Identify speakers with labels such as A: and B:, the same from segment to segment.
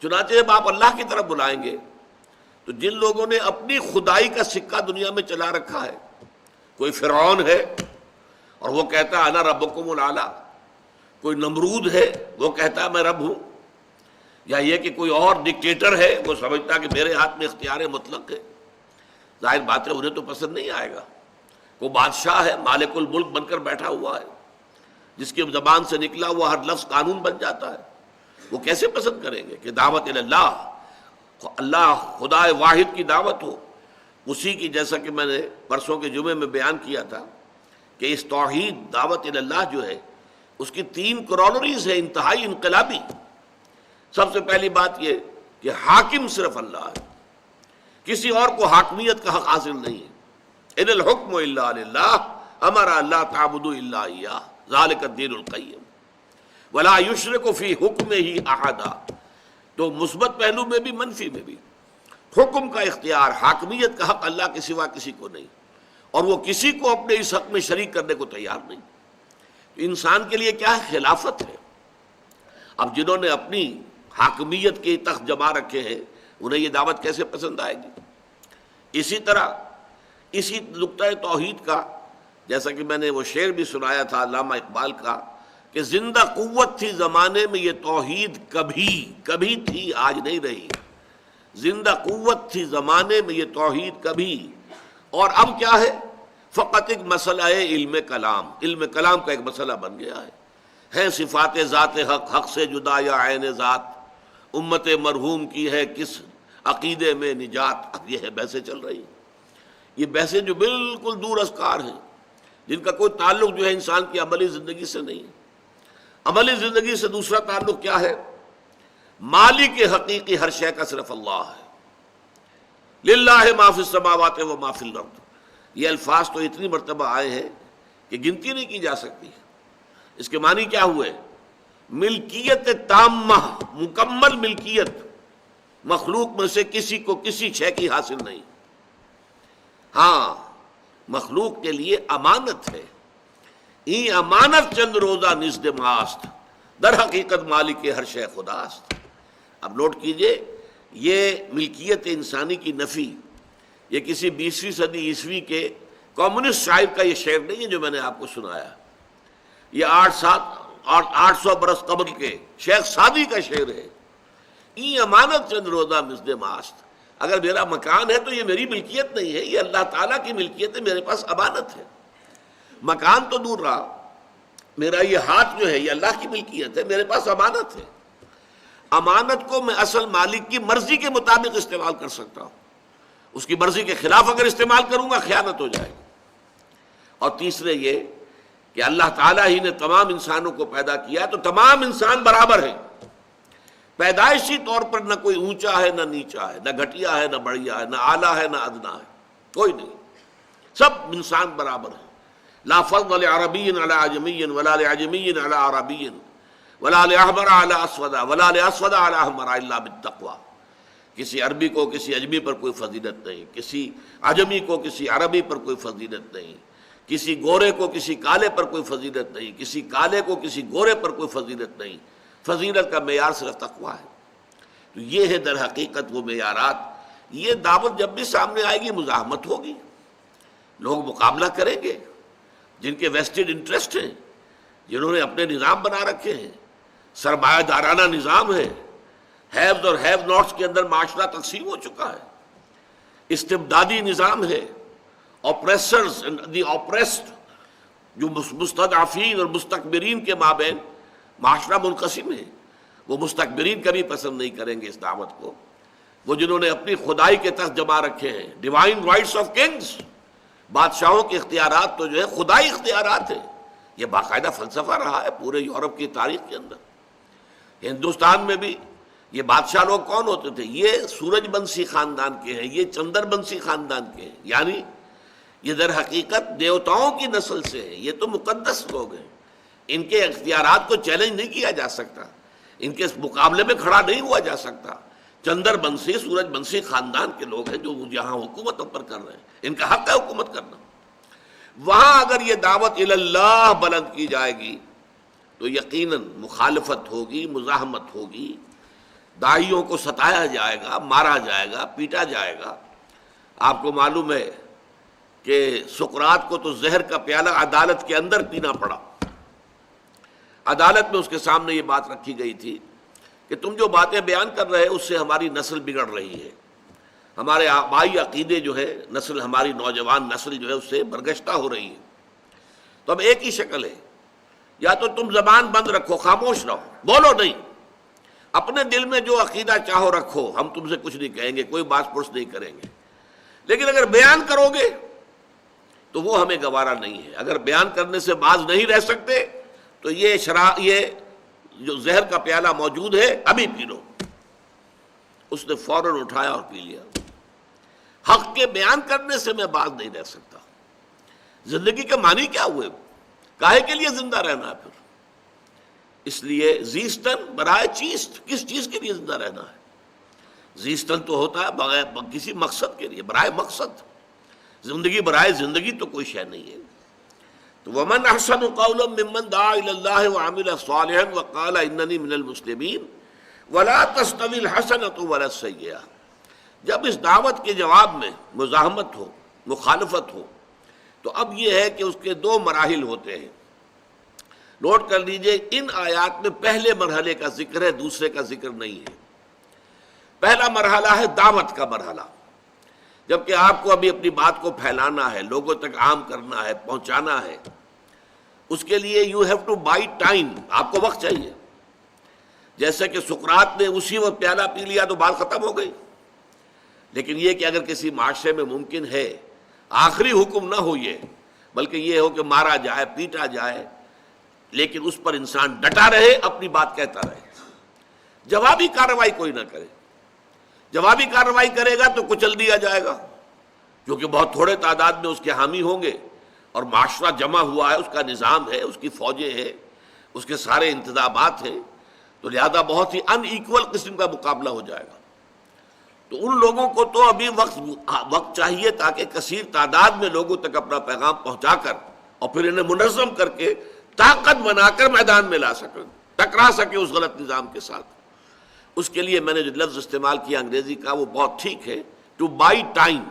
A: چنانچہ جب آپ اللہ کی طرف بلائیں گے تو جن لوگوں نے اپنی خدائی کا سکہ دنیا میں چلا رکھا ہے، کوئی فرعون ہے اور وہ کہتا ہے انا ربکم الاعلی، کوئی نمرود ہے وہ کہتا ہے میں رب ہوں، یا یہ کہ کوئی اور ڈکٹیٹر ہے وہ سمجھتا ہے کہ میرے ہاتھ میں اختیار مطلق ہے، ظاہر بات ہے انہیں تو پسند نہیں آئے گا۔ کوئی بادشاہ ہے مالک الملک بن کر بیٹھا ہوا ہے، جس کی زبان سے نکلا ہوا ہر لفظ قانون بن جاتا ہے، وہ کیسے پسند کریں گے کہ دعوت اللہ، اللہ خدا واحد کی دعوت ہو اسی کی، جیسا کہ میں نے پرسوں کے جمعے میں بیان کیا تھا کہ اس توحید دعوت اللہ جو ہے اس کی 3 کرونریز ہے انتہائی انقلابی۔ سب سے پہلی بات یہ کہ حاکم صرف اللہ ہے، کسی اور کو حاکمیت کا حق حاصل نہیں ہے۔ ان الحکم الا للہ امر اللہ تعبدوا الا ایاہ ذالک الدین القیم ولا یشرک فی حکمہ احدا۔ تو مثبت پہلو میں بھی منفی میں بھی حکم کا اختیار، حاکمیت کا حق اللہ کے سوا کسی کو نہیں، اور وہ کسی کو اپنے اس حق میں شریک کرنے کو تیار نہیں۔ انسان کے لیے کیا ہے؟ خلافت ہے۔ اب جنہوں نے اپنی حاکمیت کے تخت جما رکھے ہیں انہیں یہ دعوت کیسے پسند آئے گی؟ اسی طرح اسی نقطۂ توحید کا، جیسا کہ میں نے وہ شعر بھی سنایا تھا علامہ اقبال کا کہ زندہ قوت تھی زمانے میں یہ توحید کبھی تھی آج نہیں رہی، زندہ قوت تھی زمانے میں یہ توحید کبھی، اور اب کیا ہے؟ فقط ایک مسئلہ ہے علم کلام، علم کلام کا ایک مسئلہ بن گیا ہے صفات ذات حق، حق سے جدا یا عین ذات، امت مرحوم کی ہے کس عقیدے میں نجات، یہ ہے بحثیں چل رہی ہیں۔ یہ بحثیں جو بالکل دور از کار ہیں، جن کا کوئی تعلق جو ہے انسان کی عملی زندگی سے نہیں ہے۔ عملی زندگی سے دوسرا تعلق کیا ہے؟ مالک حقیقی ہر شے کا صرف اللہ ہے، للہ ما فی السماوات و ما فی الارض۔ یہ الفاظ تو اتنی مرتبہ آئے ہیں کہ گنتی نہیں کی جا سکتی۔ اس کے معنی کیا ہوئے؟ ملکیت تامہ، مکمل ملکیت، مخلوق میں سے کسی کو کسی شے کی حاصل نہیں، ہاں مخلوق کے لیے امانت ہے، این امانت چند روزہ نزد ماست، در حقیقت مالک ہر شے خداست۔ اب نوٹ کیجئے، یہ ملکیت انسانی کی نفی یہ کسی 20ویں صدی عیسوی کے کمیونسٹ شاعر کا یہ شعر نہیں ہے جو میں نے آپ کو سنایا، یہ 800 برس قبل کے شیخ سعدی کا شعر ہے۔ این امانت چند روزہ نزد ماست، اگر میرا مکان ہے تو یہ میری ملکیت نہیں ہے، یہ اللہ تعالیٰ کی ملکیت ہے، میرے پاس امانت ہے۔ مکان تو دور رہا، میرا یہ ہاتھ جو ہے یہ اللہ کی ملکیت ہے، میرے پاس امانت ہے۔ امانت کو میں اصل مالک کی مرضی کے مطابق استعمال کر سکتا ہوں، اس کی مرضی کے خلاف اگر استعمال کروں گا خیانت ہو جائے گی۔ اور تیسرے یہ کہ اللہ تعالیٰ ہی نے تمام انسانوں کو پیدا کیا تو تمام انسان برابر ہیں، پیدائشی طور پر نہ کوئی اونچا ہے نہ نیچا ہے، نہ گھٹیا ہے نہ بڑھیا ہے، نہ اعلیٰ ہے نہ ادنا ہے، کوئی نہیں، سب انسان برابر ہیں۔ لا فضل لعربی علی عجمی ولا لعجمی علی عربی ولا لاحمر علی اسود ولا لاسود علی احمر الا بالتقوی۔ کسی عربی کو کسی اجمی پر کوئی فضیلت نہیں، کسی عجمی کو کسی عربی پر کوئی فضیلت نہیں، کسی گورے کو کسی کالے پر کوئی فضیلت نہیں، کسی کالے کو کسی گورے پر کوئی فضیلت نہیں، فضیلت کا معیار صرف تقویٰ ہے۔ تو یہ ہے در حقیقت وہ معیارات۔ یہ دعوت جب بھی سامنے آئے گی مزاحمت ہوگی، لوگ مقابلہ کریں گے، جن کے ویسٹڈ انٹرسٹ ہیں، جنہوں نے اپنے نظام بنا رکھے ہیں، سرمایہ دارانہ نظام ہے، ہیوز اور ہیو ناٹس کے اندر معاشرہ تقسیم ہو چکا ہے، استبدادی نظام ہے، oppressors and the oppressed، جو مستضعفین اور مستکبرین کے مابین معاشرہ منقسم ہے۔ وہ مستکبرین کبھی پسند نہیں کریں گے اس دعوت کو، وہ جنہوں نے اپنی خدائی کے تحت جما رکھے ہیں، ڈیوائن رائٹس آف کنگز، بادشاہوں کے اختیارات تو جو ہے خدائی اختیارات ہیں۔ یہ باقاعدہ فلسفہ رہا ہے پورے یورپ کی تاریخ کے اندر۔ ہندوستان میں بھی یہ بادشاہ لوگ کون ہوتے تھے؟ یہ سورج بنسی خاندان کے ہیں، یہ چندر بنسی خاندان کے ہیں، یعنی یہ در حقیقت دیوتاؤں کی نسل سے ہیں، یہ تو مقدس لوگ ہیں، ان کے اختیارات کو چیلنج نہیں کیا جا سکتا، ان کے مقابلے میں کھڑا نہیں ہوا جا سکتا۔ چندر بنسی سورج بنسی خاندان کے لوگ ہیں جو یہاں حکومت پر کر رہے ہیں، ان کا حق ہے حکومت کرنا۔ وہاں اگر یہ دعوت اللہ بلند کی جائے گی تو یقیناً مخالفت ہوگی، مزاحمت ہوگی۔ داعیوں کو ستایا جائے گا، مارا جائے گا، پیٹا جائے گا۔ آپ کو معلوم ہے کہ سقراط کو تو زہر کا پیالہ عدالت کے اندر پینا پڑا۔ عدالت میں اس کے سامنے یہ بات رکھی گئی تھی کہ تم جو باتیں بیان کر رہے اس سے ہماری نسل بگڑ رہی ہے، ہمارے آبائی عقیدے جو ہے نسل، ہماری نوجوان نسل جو ہے اس سے برگشتہ ہو رہی ہے۔ تو اب ایک ہی شکل ہے، یا تو تم زبان بند رکھو، خاموش رہو، بولو نہیں، اپنے دل میں جو عقیدہ چاہو رکھو، ہم تم سے کچھ نہیں کہیں گے، کوئی باس پرس نہیں کریں گے، لیکن اگر بیان کرو گے تو وہ ہمیں گوارا نہیں ہے۔ اگر بیان کرنے سے باز نہیں رہ سکتے تو یہ جو زہر کا پیالہ موجود ہے ابھی پی لو۔ اس نے فوراً اٹھایا اور پی لیا۔ حق کے بیان کرنے سے میں باز نہیں رہ سکتا۔ زندگی کے معنی کیا ہوئے؟ کاہے کے لیے زندہ رہنا ہے پھر؟ اس لیے زیستن برائے چیست، کس چیز کے لیے زندہ رہنا ہے؟ زیستن تو ہوتا ہے بغیر کسی مقصد کے لیے، برائے مقصد۔ زندگی برائے زندگی تو کوئی شے نہیں ہے۔ تو ومن احسن قولا ممن دعا الى الله وعمل صالحا وقال انني من المسلمين ولا تستوي الحسنة ولا السيئة۔ جب اس دعوت کے جواب میں مزاحمت ہو، مخالفت ہو، تو اب یہ ہے کہ اس کے دو مراحل ہوتے ہیں۔ نوٹ کر لیجئے، ان آیات میں پہلے مرحلے کا ذکر ہے، دوسرے کا ذکر نہیں ہے۔ پہلا مرحلہ ہے دعوت کا مرحلہ، جبکہ آپ کو ابھی اپنی بات کو پھیلانا ہے، لوگوں تک عام کرنا ہے، پہنچانا ہے۔ اس کے لیے you have to buy time, آپ کو وقت چاہیے۔ جیسے کہ سقراط نے اسی وقت پیالہ پی لیا تو بات ختم ہو گئی، لیکن یہ کہ اگر کسی معاشرے میں ممکن ہے آخری حکم نہ ہو یہ، بلکہ یہ ہو کہ مارا جائے، پیٹا جائے، لیکن اس پر انسان ڈٹا رہے، اپنی بات کہتا رہے، جوابی کارروائی کوئی نہ کرے۔ جوابی کارروائی کرے گا تو کچل دیا جائے گا، کیونکہ بہت تھوڑے تعداد میں اس کے حامی ہوں گے، اور معاشرہ جمع ہوا ہے، اس کا نظام ہے، اس کی فوجیں ہیں، اس کے سارے انتظامات ہیں، تو لہذا بہت ہی ان ایکول قسم کا مقابلہ ہو جائے گا۔ تو ان لوگوں کو تو ابھی وقت چاہیے تاکہ کثیر تعداد میں لوگوں تک اپنا پیغام پہنچا کر اور پھر انہیں منظم کر کے طاقت بنا کر میدان میں لا سکیں، ٹکرا سکے اس غلط نظام کے ساتھ۔ اس کے لیے میں نے جو لفظ استعمال کیا انگریزی کا وہ بہت ٹھیک ہے، ٹو بائی ٹائم،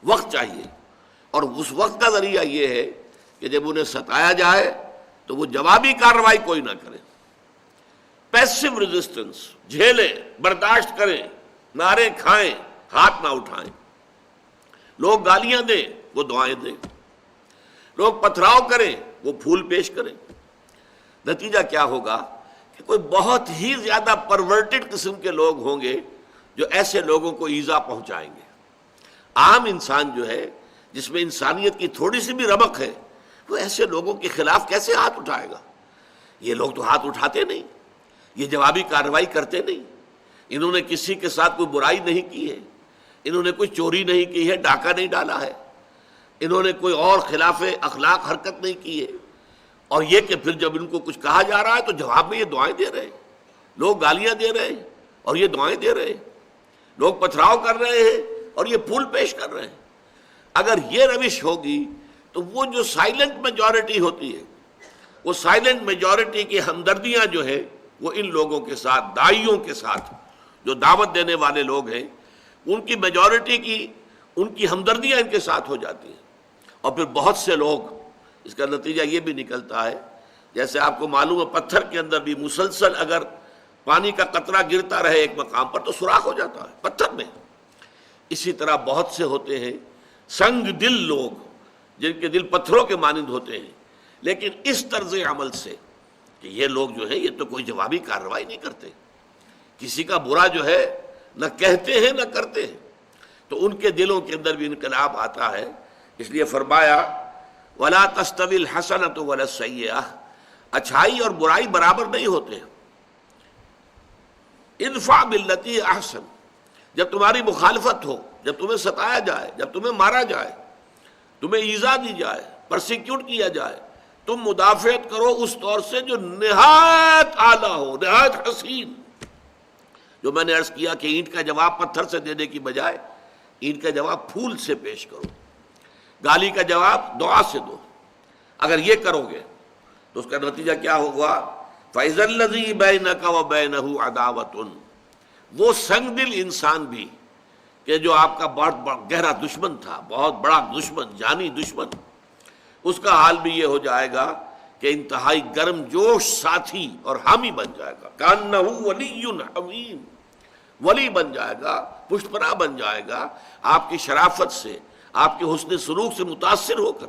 A: وقت چاہیے۔ اور اس وقت کا ذریعہ یہ ہے کہ جب انہیں ستایا جائے تو وہ جوابی کارروائی کوئی نہ کرے، پیسو ریزسٹنس، جھیلیں، برداشت کریں، نعرے کھائیں، ہاتھ نہ اٹھائیں۔ لوگ گالیاں دیں، وہ دعائیں دیں، لوگ پتھراؤ کریں، وہ پھول پیش کریں۔ نتیجہ کیا ہوگا کہ کوئی بہت ہی زیادہ پرورٹڈ قسم کے لوگ ہوں گے جو ایسے لوگوں کو ایذا پہنچائیں گے۔ عام انسان جو ہے، جس میں انسانیت کی تھوڑی سی بھی رمق ہے، وہ ایسے لوگوں کے خلاف کیسے ہاتھ اٹھائے گا؟ یہ لوگ تو ہاتھ اٹھاتے نہیں، یہ جوابی کارروائی کرتے نہیں، انہوں نے کسی کے ساتھ کوئی برائی نہیں کی ہے، انہوں نے کوئی چوری نہیں کی ہے، ڈاکہ نہیں ڈالا ہے، انہوں نے کوئی اور خلاف اخلاق حرکت نہیں کی ہے، اور یہ کہ پھر جب ان کو کچھ کہا جا رہا ہے تو جواب میں یہ دعائیں دے رہے ہیں، لوگ گالیاں دے رہے ہیں اور یہ دعائیں دے رہے ہیں، لوگ پتھراؤ کر رہے ہیں اور یہ پھول پیش کر رہے ہیں۔ اگر یہ روش ہوگی تو وہ جو سائلنٹ میجورٹی ہوتی ہے، وہ سائلنٹ میجورٹی کی ہمدردیاں جو ہے وہ ان لوگوں کے ساتھ، داعیوں کے ساتھ، جو دعوت دینے والے لوگ ہیں، ان کی میجورٹی کی ان کی ہمدردیاں ان کے ساتھ ہو جاتی ہیں، اور پھر بہت سے لوگ، اس کا نتیجہ یہ بھی نکلتا ہے، جیسے آپ کو معلوم ہے پتھر کے اندر بھی مسلسل اگر پانی کا قطرہ گرتا رہے ایک مقام پر تو سوراخ ہو جاتا ہے پتھر میں۔ اسی طرح بہت سے ہوتے ہیں سنگ دل لوگ، جن کے دل پتھروں کے مانند ہوتے ہیں، لیکن اس طرز عمل سے کہ یہ لوگ جو ہیں یہ تو کوئی جوابی کارروائی نہیں کرتے، کسی کا برا جو ہے نہ کہتے ہیں نہ کرتے ہیں، تو ان کے دلوں کے اندر بھی انقلاب آتا ہے۔ اس لیے فرمایا وَلَا تَسْتَوِي الْحَسَنَةُ وَلَا السَّيِّئَةُ، اچھائی اور برائی برابر نہیں ہوتے۔ ادفع باللتی احسن، جب تمہاری مخالفت ہو، جب تمہیں ستایا جائے، جب تمہیں مارا جائے، تمہیں ایذا دی جائے، پرسیکیوٹ کیا جائے، تم مدافعت کرو اس طور سے جو نہایت اعلیٰ ہو، نہایت حسین۔ جو میں نے عرض کیا کہ اینٹ کا جواب پتھر سے دینے کی بجائے اینٹ کا جواب پھول سے پیش کرو، گالی کا جواب دعا سے دو۔ اگر یہ کرو گے تو اس کا نتیجہ کیا ہوگا؟ فَإِذَا الَّذِي بَيْنَكَ وَبَيْنَهُ عَدَاوَةٌ، وہ سنگ دل انسان بھی کہ جو آپ کا بہت گہرا دشمن تھا، بہت بڑا دشمن، جانی دشمن، اس کا حال بھی یہ ہو جائے گا کہ انتہائی گرم جوش ساتھی اور حامی بن جائے گا، کانہ ولی حمیم، ولی بن جائے گا، پشت پناہ بن جائے گا، آپ کی شرافت سے، آپ کے حسن سلوک سے متاثر ہو کر۔